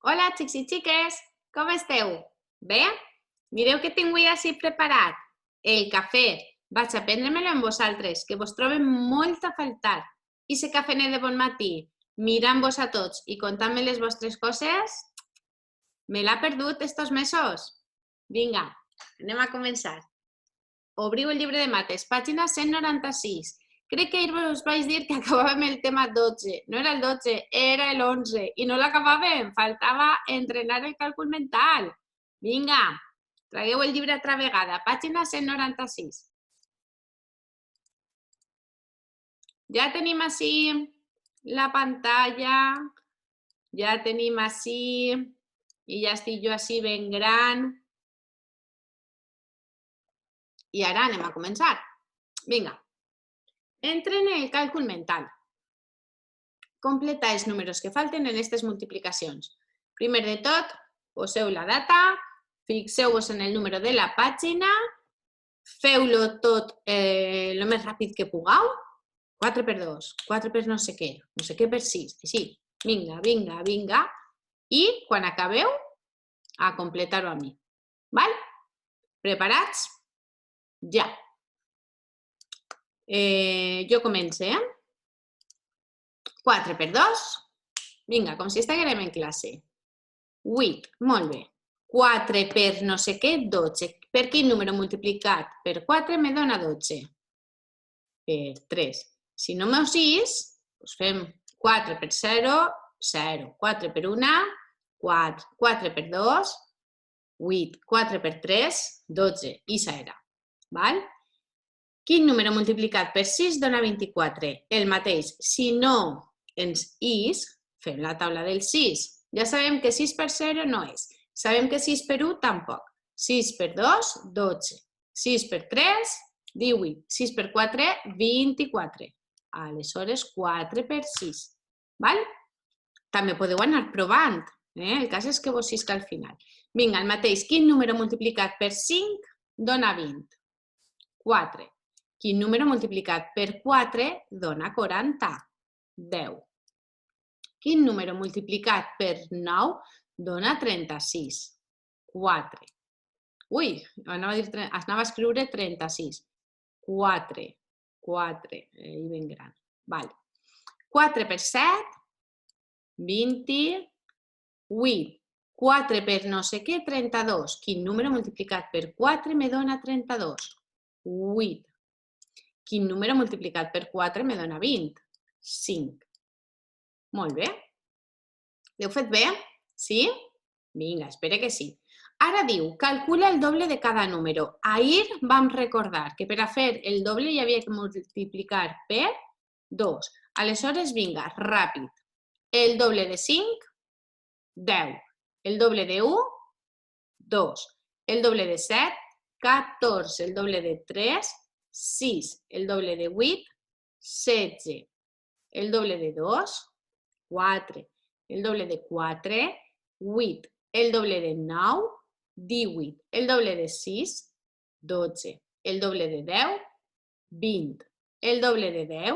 Hola, xics i xiques, com esteu? Bé? Mireu que tinc avui així preparat. El cafè. Vaig a prendre-me-lo amb vosaltres, que vos trobo molt a faltar. I ese cafenet de bon matí, mirant-vos a tots i contant-me les vostres coses, me l'ha perdut estos mesos. Vinga, anem a començar. Obriu el llibre de mates, pàgina 196. Crec que ahir us vaig dir que acabàvem el tema 12. No era el 12, era el 11. I no l'acabàvem, faltava entrenar el càlcul mental. Vinga, tragueu el llibre altra vegada, pàgina 196. Ja tenim així la pantalla, ja tenim així, i ja estic jo així ben gran. I ara anem a començar. Vinga. Entren en el càlcul mental. Completa els números que falten en aquestes multiplicacions. Primer de tot, poseu la data, fixeu-vos en el número de la pàgina, feu-lo tot el més ràpid que pugueu. 4 per 2, 4 per no sé què per 6, així. Vinga, vinga, vinga. I quan acabeu, a completar-ho amb mi. Val? Preparats? Ja. Jo començo, 4 per 2. Vinga, com si estiguérem en classe. 8, molt bé. 4 per no sé què, 12. Per quin número multiplicat per 4 me dona 12? Per 3. Si no m'ho 6, doncs fem 4 per 0, 0. 4 per 1, 4. 4 per 2, 8. 4 per 3, 12. I s'era. Val? Quin número multiplicat per 6 dona 24? El mateix. Si no ens is, fem la taula del 6. Ja sabem que 6 per 0 no és. Sabem que 6 per 1 tampoc. 6 per 2, 12. 6 per 3, 18. 6 per 4, 24. Aleshores, 4 per 6. Val? També podeu anar provant. El cas és que vos sisca al final. Vinga, el mateix. Quin número multiplicat per 5 dona 20? 4. Quin número multiplicat per 4 dona 40? 10. Quin número multiplicat per 9 dona 36? 4. Ui, anava a escriure 36. 4. 4. I ben gran. Vale. 4 per 7, 28. 4 per no sé què, 32. Quin número multiplicat per 4 me dona 32? 8. Quin número multiplicat per 4 me dona 20? 5. Molt bé. L'heu fet bé? Sí? Vinga, espero que sí. Ara diu, calcula el doble de cada número. Ahir vam recordar que per a fer el doble hi havia que multiplicar per 2. Aleshores, vinga, ràpid. El doble de 5, 10. El doble de 1, 2. El doble de 7, 14. El doble de 3, 6. El doble de 8, 16. El doble de 2, 4. El doble de 4, 8. El doble de 9, 18. El doble de 6, 12. El doble de 10, 20. El doble de 10,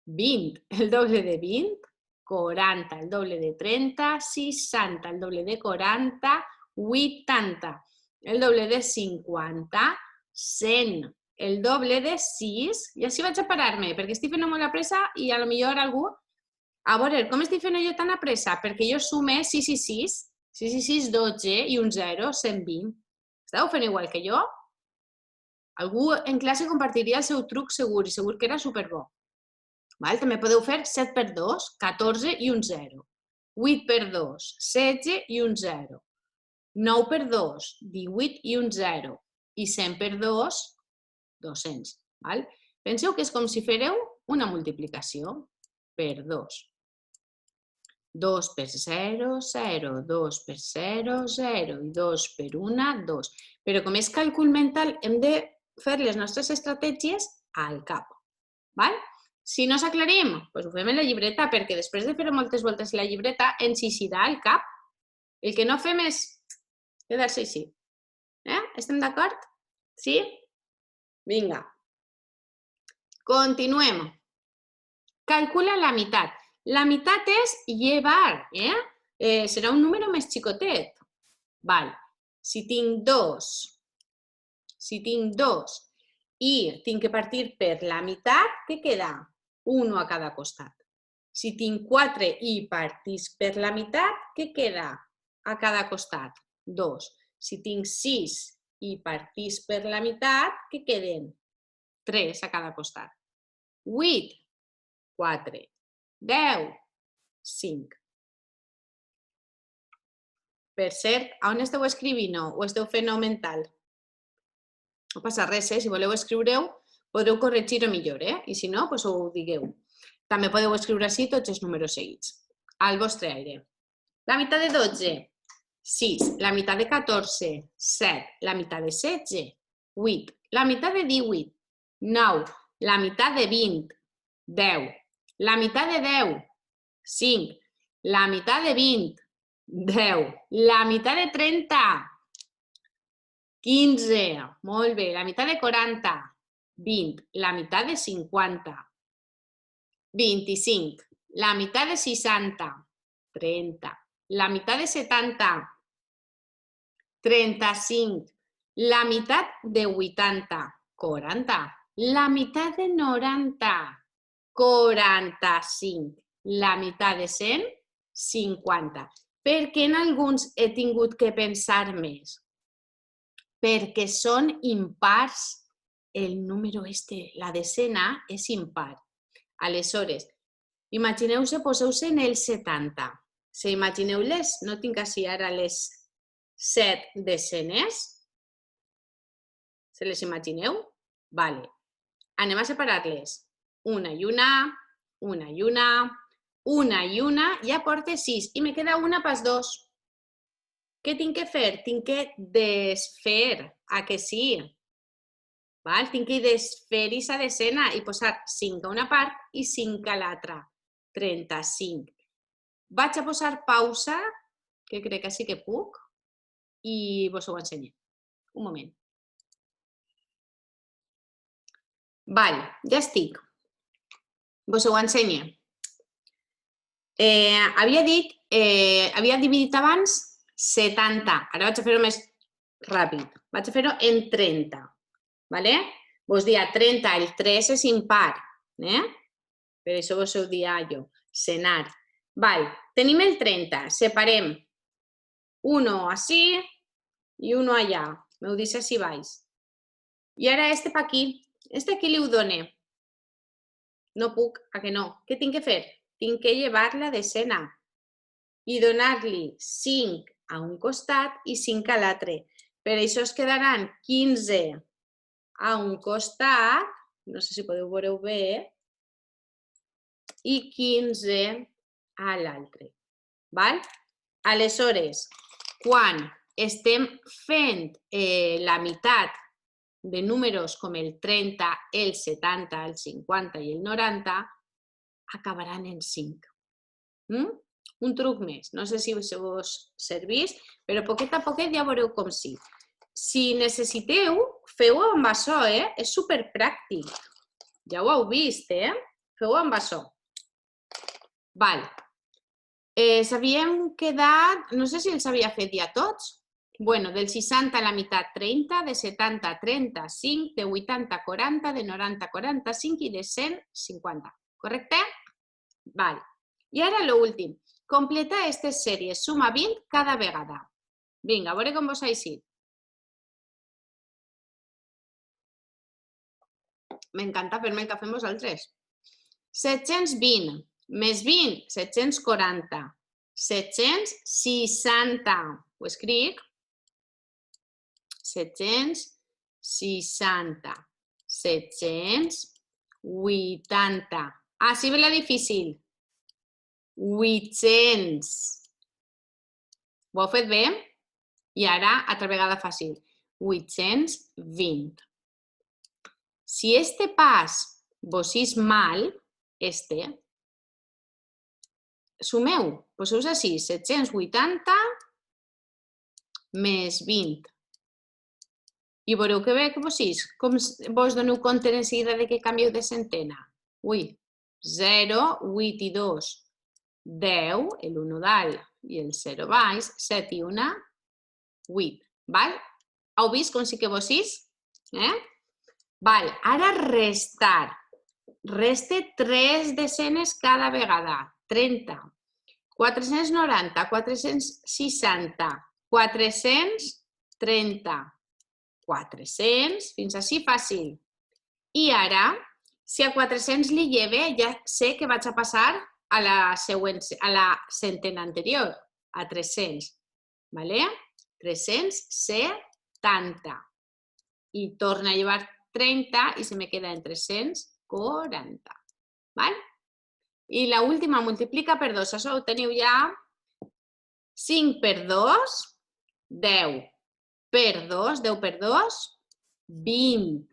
20. El doble de 20, 40. El doble de 30, 60. El doble de 40, 80. El doble de 50, 100. El doble de 6, i així vaig a parar-me, perquè estic fent molt a pressa i potser algú... A veure, com estic fent jo tan a pressa? Perquè jo sume 6 i 6, 6 i 6, 12 i un 0, 120. Esteu fent igual que jo? Algú en classe compartiria el seu truc segur, i segur que era superbo. També podeu fer 7 per 2, 14 i un 0. 8 per 2, 16 i un 0. 9 per 2, 18 i un 0. I 100 per 2, 200. Penseu que és com si fareu una multiplicació per 2. 2 per 0, 0. 2 per 0, 0. I 2 per 1, 2. Però com és càlcul mental, hem de fer les nostres estratègies al cap. Si no s'aclarim, doncs ho fem en la llibreta, perquè després de fer moltes voltes la llibreta ens eixirà al cap. El que no fem és quedar-se així. Estem d'acord? Sí? Vinga. Continuem. Calcula la meitat. La meitat és llevar. serà un número més xicotet. Val. Si tinc 2 i tinc que partir per la meitat, què queda? 1 a cada costat. Si tinc 4 i partís per la meitat, què queda a cada costat? 2. Si tinc 6 i partís per la meitat, què queden? 3 a cada costat. 8, 4, 10, 5. Per cert, on esteu escrivint o ho esteu fent mental? No passa res, si voleu escriure-ho, podreu corregir-ho millor, i si no, doncs ho digueu. També podeu escriure així tots els números seguits, al vostre aire. La meitat de 12, 6. La meitat de 14, 7. La meitat de 16, 8. La meitat de 18, 9. La meitat de 20, 10. La meitat de 10, 5. La meitat de 20, 10. La meitat de 30, 15. Molt bé. La meitat de 40, 20. La meitat de 50, 25. La meitat de 60, 30. La meitat de 70, 35. La meitat de 80, 40. La meitat de 90, 45. La meitat de 100, 50. Per què en alguns he tingut que pensar més? Perquè són impars. El número la decena és impar. Aleshores, imagineu-se, poseu-se en el 70. Si imagineu-les, no tinc així ara les 7 desenes. Se les imagineu? Vale. Anem a separar-les. Una i una, una i una, una i una, ja porto 6 i me queda una pas 2. Què tinc que fer? Tinc que desfer, a que sí? Val? Tinc que desfer aquesta decena i posar 5 a una part i 5 a l'altra. 35. Vaig a posar pausa, que crec que sí que puc, i vos ho ensenyo. Un moment. Val, ja estic. Vos ho ensenyo. Havia dividit abans 70. Ara vaig a fer-ho més ràpid. Vaig a fer-ho en 30. Vale? Vos dia 30, el 3 és impar. Per això vos ho dia jo. Senar. Val, tenim el 30. Separem 1 així i 1 allà. M'ho dic així baix. I ara este per aquí. Este aquí li ho done. No puc, a que no? Què tinc que fer? Tinc que llevar la decena i donar-li 5 a un costat i 5 a l'altre. Per això es quedaran 15 a un costat, no sé si podeu veure bé, i 15 a l'altre. Aleshores, quan estem fent la meitat de números com el 30, el 70, el 50 i el 90, acabaran en 5. Un truc més, no sé si vos servís, però poquet a poquet ja veureu com sí. Si necessiteu, feu-ho amb això, és superpràctic. Ja ho heu vist, feu-ho amb això. Val. S'havien quedat, no sé si els havia fet ja tots. Bueno, del 60 a la meitat 30, de 70 a 35, de 80 a 40, de 90 a 45 i de 100 50. Correcte? Val. I ara l'últim. Completa aquestes sèries. Suma 20 cada vegada. Vinga, a veure com vos ha eixit. M'encanta fer-me el cafè amb vosaltres. 720 més 20, 740. 760. Ho escric. 760. 780. Ah, sí ve la difícil. 800. Ho heu fet bé? I ara, altra vegada fàcil. 820. Si este pas vos és mal, sumeu, poseu així, 780 més 20. I veureu que bé que vos és. Com vos doneu compte en seguida de que canvieu de centena? 0, 8 i 2, 10, l'1 dalt, i el 0 baix, 7 i 1, 8. Val? Heu vist com sí que vos 6? Val, ara restar. Reste 3 desenes cada vegada. 30, 490, 460, 430, 400, fins així fàcil. I ara, si a 400 li lleve, ja sé que vaig a passar a la centena anterior, a 300. ¿Vale? 370. I torna a llevar 30 i se me queda en 340. ¿Vale? I la última multiplica per 2. Això ho teniu ja. 5 per 2, 10. Per 2, 10 per 2, 20.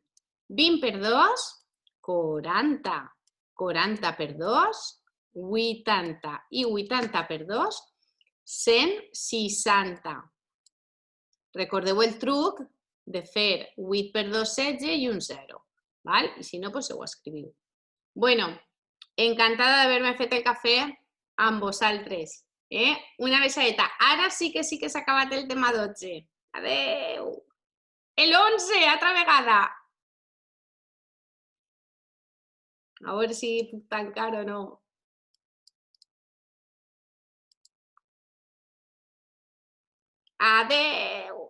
20 per 2, 40. 40 per 2, 80. I 80 per 2, 160. Recordeu el truc de fer 8 per 2, 16 i un 0. ¿Vale? I si no, doncs ho escriviu. Bueno, encantada d'haver-me fet el cafè amb vosaltres. Una besadeta. Ara sí que s'ha acabat el tema 12. Adeu! El 11, altra vegada! A veure si puc tancar o no. Adeu!